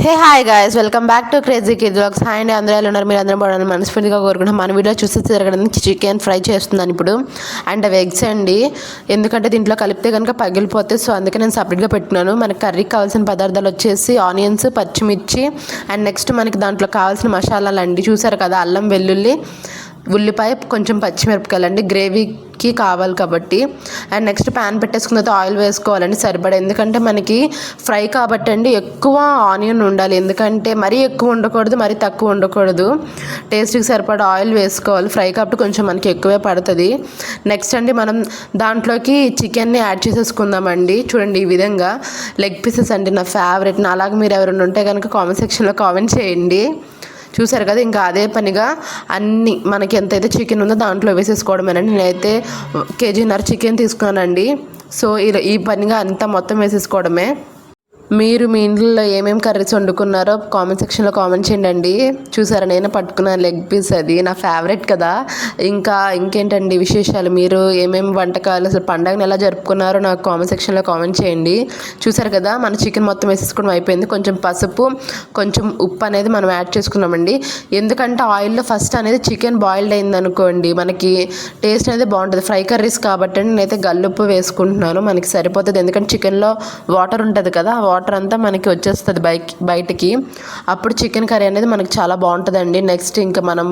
Hey hi guys, welcome back to crazy kid vlogs. Hi అండి, అందరూ ఎలా ఉన్నారు? మీరు అందరూ బాగున్నారు మనస్ఫూర్తిగా కోరుకుంటాం. మన వీడియో చూస్తే తిరగడం చికెన్ ఫ్రై చేస్తున్నాను ఇప్పుడు. అండ్ అవి ఎగ్స్ అండి, ఎందుకంటే దీంట్లో కలిపితే కనుక పగిలిపోతే, సో అందుకే నేను సపరేట్గా పెట్టుకున్నాను. మనకి కర్రీకి కావాల్సిన పదార్థాలు వచ్చేసి ఆనియన్స్, పచ్చిమిర్చి, అండ్ నెక్స్ట్ మనకి దాంట్లో కావాల్సిన మసాలాలు అండి. చూసారు కదా, అల్లం, వెల్లుల్లి, ఉల్లిపాయ, కొంచెం పచ్చిమిరపకాయలు అండి, గ్రేవీకి కావాలి కాబట్టి. అండ్ నెక్స్ట్ ప్యాన్ పెట్టేసుకున్న తర్వాత ఆయిల్ వేసుకోవాలండి సరిపడా, ఎందుకంటే మనకి ఫ్రై కాబట్టి అండి ఎక్కువ ఆనియన్ ఉండాలి, ఎందుకంటే మరీ ఎక్కువ ఉండకూడదు, మరీ తక్కువ ఉండకూడదు. టేస్ట్కి సరిపడా ఆయిల్ వేసుకోవాలి, ఫ్రై కాబట్టి కొంచెం మనకి ఎక్కువే పడుతుంది. నెక్స్ట్ అండి మనం దాంట్లోకి చికెన్ని యాడ్ చేసేసుకుందామండి. చూడండి, ఈ విధంగా లెగ్ పీసెస్ అండి నా ఫేవరెట్. నా అలాగే మీరు ఎవరైనా ఉంటే కనుక కామెంట్ సెక్షన్లో కామెంట్ చేయండి. చూసారు కదా, ఇంకా అదే పనిగా అన్నీ మనకి ఎంతైతే చికెన్ ఉందో దాంట్లో వేసేసుకోవడమేనండి. నేనైతే కేజీన్నర చికెన్ తీసుకున్నానండి. సో ఈ పనిగా అంతా మొత్తం వేసేసుకోవడమే. మీరు మీ ఇంట్లో ఏమేమి కర్రీస్ వండుకున్నారో కామెంట్ సెక్షన్లో కామెంట్ చేయండి. చూసారా, నేను పట్టుకున్న లెగ్ పీస్, అది నా ఫేవరెట్ కదా. ఇంకేంటండి విశేషాలు? మీరు ఏమేమి వంటకాలు, అసలు పండగను ఎలా జరుపుకున్నారో నాకు కామెంట్ సెక్షన్లో కామెంట్ చేయండి. చూసారు కదా, మన చికెన్ మొత్తం వేసేసుకోవడం అయిపోయింది. కొంచెం పసుపు, కొంచెం ఉప్పు అనేది మనం యాడ్ చేసుకున్నామండి. ఎందుకంటే ఆయిల్లో ఫస్ట్ అనేది చికెన్ బాయిల్డ్ అయింది అనుకోండి, మనకి టేస్ట్ అనేది బాగుంటుంది. ఫ్రై కర్రీస్ కాబట్టి నేనైతే గల్లుప్పు వేసుకుంటున్నాను, మనకి సరిపోతుంది. ఎందుకంటే చికెన్లో వాటర్ ఉంటుంది కదా, వాటర్ అంతా మనకి వచ్చేస్తుంది బయటికి. అప్పుడు చికెన్ కర్రీ అనేది మనకి చాలా బాగుంటుందండి. నెక్స్ట్ ఇంకా మనం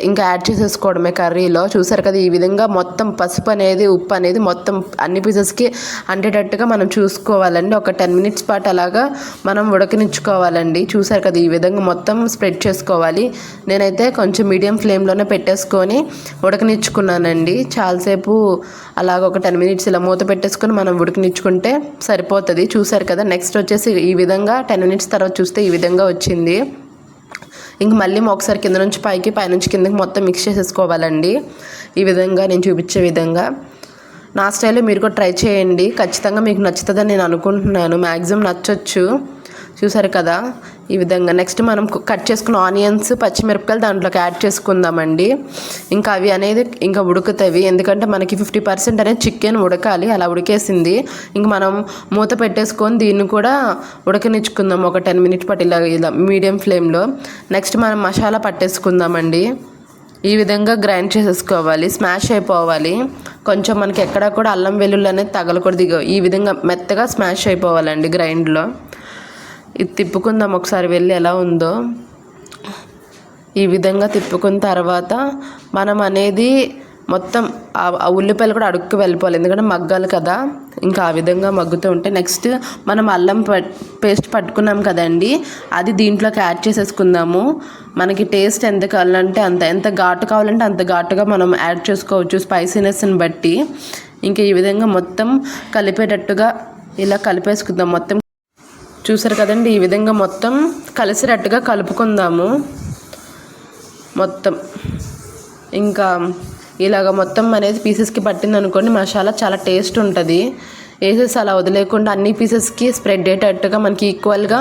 ఇంకా యాడ్ చేసేసుకోవడమే కర్రీలో. చూసారు కదా, ఈ విధంగా మొత్తం పసుపు అనేది, ఉప్పు అనేది మొత్తం అన్ని పీసెస్కి అంటేటట్టుగా మనం చూసుకోవాలండి. ఒక 10 minutes పాటు అలాగా మనం ఉడకనిచ్చుకోవాలండి. చూసారు కదా, ఈ విధంగా మొత్తం స్ప్రెడ్ చేసుకోవాలి. నేనైతే కొంచెం మీడియం ఫ్లేమ్లోనే పెట్టేసుకొని ఉడకనిచ్చుకున్నానండి చాలాసేపు. అలాగ ఒక 10 minutes ఇలా మూత పెట్టేసుకొని మనం ఉడకనిచ్చుకుంటే సరిపోతుంది. చూసారు కదా, నెక్స్ట్ వచ్చేసి ఈ విధంగా 10 minutes తర్వాత చూస్తే ఈ విధంగా వచ్చింది. ఇంక మళ్ళీ ఒకసారి కింద నుంచి పైకి, పైనుంచి కిందకి మొత్తం మిక్స్ చేసేసుకోవాలండి. ఈ విధంగా నేను చూపించే విధంగా నా స్టైల్లో మీరు కూడా ట్రై చేయండి. ఖచ్చితంగా మీకు నచ్చుతుందని నేను అనుకుంటున్నాను, మ్యాక్సిమం నచ్చొచ్చు. చూసారు కదా, ఈ విధంగా నెక్స్ట్ మనం కట్ చేసుకున్న ఆనియన్స్, పచ్చిమిరపకాయలు దాంట్లోకి యాడ్ చేసుకుందామండి. ఇంకా అవి అనేది ఇంకా ఉడుకుతాయి, ఎందుకంటే మనకి 50% అనేది చికెన్ ఉడకాలి. అలా ఉడికేసింది. ఇంక మనం మూత పెట్టేసుకొని దీన్ని కూడా ఉడకనిచ్చుకుందాం ఒక 10 minutes పాటు ఇలా మీడియం ఫ్లేమ్లో. నెక్స్ట్ మనం మసాలా పట్టేసుకుందామండి. ఈ విధంగా గ్రైండ్ చేసేసుకోవాలి, స్మాష్ అయిపోవాలి. కొంచెం మనకి ఎక్కడ కూడా అల్లం వెల్లుల్లి అనేది తగలకూడదు. ఈ విధంగా మెత్తగా స్మాష్ అయిపోవాలండి గ్రైండ్లో. ఇది తిప్పుకుందాం ఒకసారి వెళ్ళి ఎలా ఉందో. ఈ విధంగా తిప్పుకున్న తర్వాత మనం అనేది మొత్తం ఆ ఉల్లిపాయలు కూడా అడుక్కు వెళ్ళిపోవాలి, ఎందుకంటే మగ్గాలి కదా. ఇంకా ఆ విధంగా మగ్గుతూ ఉంటే నెక్స్ట్ మనం అల్లం పేస్ట్ పట్టుకున్నాం కదండి, అది దీంట్లోకి యాడ్ చేసేసుకుందాము. మనకి టేస్ట్ ఎంత కావాలంటే ఎంత ఘాటు కావాలంటే అంత ఘాటుగా మనం యాడ్ చేసుకోవచ్చు, స్పైసీనెస్ని బట్టి. ఇంకా ఈ విధంగా మొత్తం కలిపేటట్టుగా ఇలా కలిపేసుకుందాం మొత్తం. చూసారు కదండి, ఈ విధంగా మొత్తం కలిసినట్టుగా కలుపుకుందాము మొత్తం. ఇంకా ఇలాగ మొత్తం అనేది పీసెస్కి పట్టింది అనుకోండి, మసాలా చాలా టేస్ట్ ఉంటుంది. వేసేసి అలా వదిలేకుండా అన్ని పీసెస్కి స్ప్రెడ్ అయ్యేటట్టుగా మనకి ఈక్వల్గా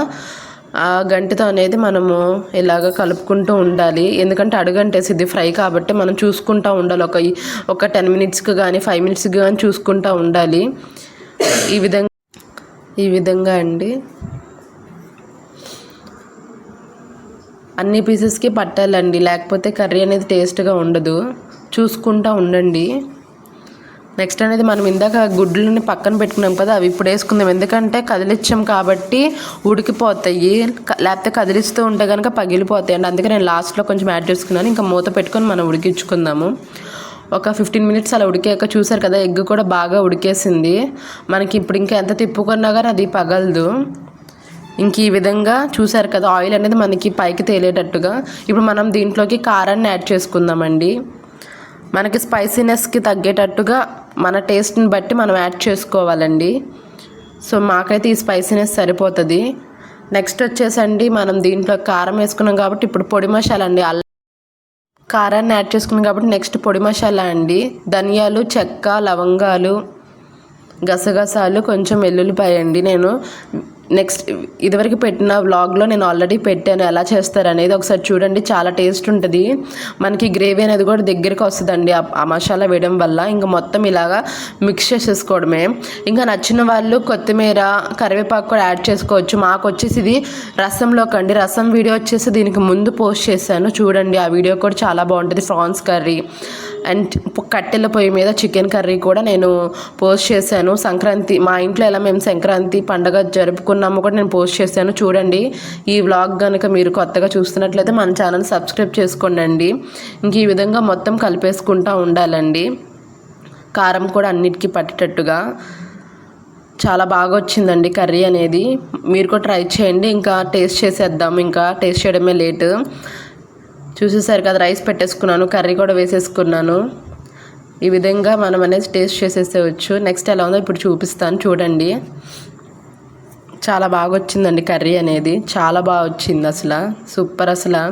గంటతో అనేది మనము ఇలాగ కలుపుకుంటూ ఉండాలి. ఎందుకంటే అడుగంటేసిద్ది ఫ్రై కాబట్టి మనం చూసుకుంటూ ఉండాలి. ఒక 10 minutesకి కానీ 5 minutesకి కానీ చూసుకుంటూ ఉండాలి. ఈ విధంగా అండి అన్ని పీసెస్కి పట్టాలండి, లేకపోతే కర్రీ అనేది టేస్ట్గా ఉండదు. చూసుకుంటూ ఉండండి. నెక్స్ట్ అనేది మనం ఇందాక గుడ్లని పక్కన పెట్టుకున్నాం కదా, అవి ఇప్పుడు వేసుకుందాం. ఎందుకంటే కదిలించాం కాబట్టి ఉడికిపోతాయి, లేకపోతే కదిలిస్తూ ఉంటే కనుక పగిలిపోతాయి అండి. అందుకే నేను లాస్ట్లో కొంచెం యాడ్ చేసుకున్నాను. ఇంకా మూత పెట్టుకొని మనం ఉడికించుకుందాము. ఒక 15 minutes అలా ఉడికాక చూసారు కదా, ఎగ్ కూడా బాగా ఉడికేసింది. మనకి ఇప్పుడు ఇంకా ఎంత తిప్పుకున్నా కానీ అది పగలదు. ఇంక ఈ విధంగా చూసారు కదా, ఆయిల్ అనేది మనకి పైకి తేలేటట్టుగా. ఇప్పుడు మనం దీంట్లోకి కారాన్ని యాడ్ చేసుకుందామండి. మనకి స్పైసీనెస్కి తగ్గేటట్టుగా మన టేస్ట్ని బట్టి మనం యాడ్ చేసుకోవాలండి. సో మాకైతే ఈ స్పైసీనెస్ సరిపోతుంది. నెక్స్ట్ వచ్చేసండి మనం దీంట్లో కారం వేసుకున్నాం కాబట్టి ఇప్పుడు పొడి మసాలా అండి. కారాన్ని యాడ్ చేసుకున్నాం కాబట్టి నెక్స్ట్ పొడి మసాలా అండి. ధనియాలు, చెక్క, లవంగాలు, గసగసాలు, కొంచెం వెల్లుల్లిపాయ అండి. నేను నెక్స్ట్ ఇదివరకు పెట్టిన వ్లాగ్లో నేను ఆల్రెడీ పెట్టాను ఎలా చేస్తారు అనేది, ఒకసారి చూడండి. చాలా టేస్ట్ ఉంటుంది. మనకి గ్రేవీ అనేది కూడా దగ్గరికి వస్తుందండి ఆ మసాలా వేయడం వల్ల. ఇంకా మొత్తం ఇలాగా మిక్స్ చేసేసుకోవడమే. ఇంకా నచ్చిన వాళ్ళు కొత్తిమీర, కరివేపాకు కూడా యాడ్ చేసుకోవచ్చు. మాకు వచ్చేసి ఇది రసంలోకి అండి. రసం వీడియో వచ్చేసి దీనికి ముందు పోస్ట్ చేశాను, చూడండి. ఆ వీడియో కూడా చాలా బాగుంటుంది. ప్రాన్స్ కర్రీ అండ్ కట్టెల పొయ్యి మీద చికెన్ కర్రీ కూడా నేను పోస్ట్ చేశాను. సంక్రాంతి మా ఇంట్లో ఎలా మేము సంక్రాంతి పండగ జరుపుకున్నాము కూడా నేను పోస్ట్ చేశాను, చూడండి. ఈ వ్లాగ్ కనుక మీరు కొత్తగా చూస్తున్నట్లయితే మన ఛానల్ సబ్స్క్రైబ్ చేసుకోండి. ఇంక ఈ విధంగా మొత్తం కలిపేసుకుంటూ ఉండాలండి. కారం కూడా అన్నిటికీ పట్టేటట్టుగా చాలా బాగా వచ్చిందండి కర్రీ అనేది. మీరు కూడా ట్రై చేయండి. ఇంకా టేస్ట్ చేసేద్దాం. ఇంకా టేస్ట్ చేయడమే లేటు. చూసేసారు కదా, రైస్ పెట్టేసుకున్నాను, కర్రీ కూడా వేసేసుకున్నాను. ఈ విధంగా మనం అనేది టేస్ట్ చేసేసేవచ్చు. నెక్స్ట్ ఎలా ఉందో ఇప్పుడు చూపిస్తాను, చూడండి. చాలా బాగా వచ్చిందండి కర్రీ అనేది, చాలా బాగా వచ్చింది. అసలు సూపర్. అసలు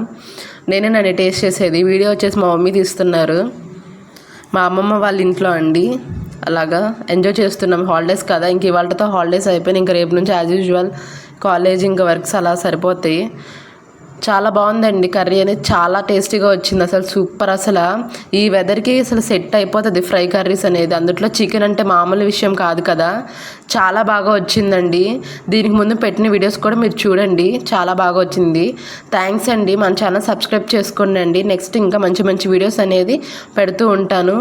నేనే టేస్ట్ చేసేది. వీడియో వచ్చేసి మా మమ్మీ తీస్తున్నారు, మా అమ్మమ్మ వాళ్ళ ఇంట్లో అండి. అలాగా ఎంజాయ్ చేస్తున్నాం. హాలిడేస్ కదా, ఇంక ఇవాళతో హాలిడేస్ అయిపోయినాయి. ఇంక రేపు నుంచి యాజ్ యూజువల్ కాలేజ్ ఇంకా వర్క్స్ అలా సరిపోతాయి. చాలా బాగుందండి కర్రీ అనేది, చాలా టేస్టీగా వచ్చింది. అసలు సూపర్. అసలు ఈ వెదర్కి అసలు సెట్ అయిపోతుంది ఫ్రై కర్రీస్ అనేది. అందులో చికెన్ అంటే మామూలు విషయం కాదు కదా. చాలా బాగా వచ్చిందండి. దీనికి ముందు పెట్టిన వీడియోస్ కూడా మీరు చూడండి, చాలా బాగా వచ్చింది. థ్యాంక్స్ అండి. మన ఛానల్ సబ్స్క్రైబ్ చేసుకోండి. నెక్స్ట్ ఇంకా మంచి మంచి వీడియోస్ అనేది పెడుతూ ఉంటాను.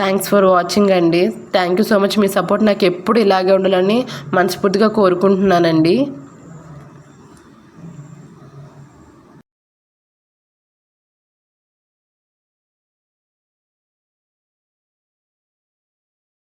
థ్యాంక్స్ ఫర్ వాచింగ్ అండి. Thank you so much. Me support నాకు ఎప్పుడు ఇలాగే ఉండాలని మనస్ఫూర్తిగా కోరుకుంటున్నానండి.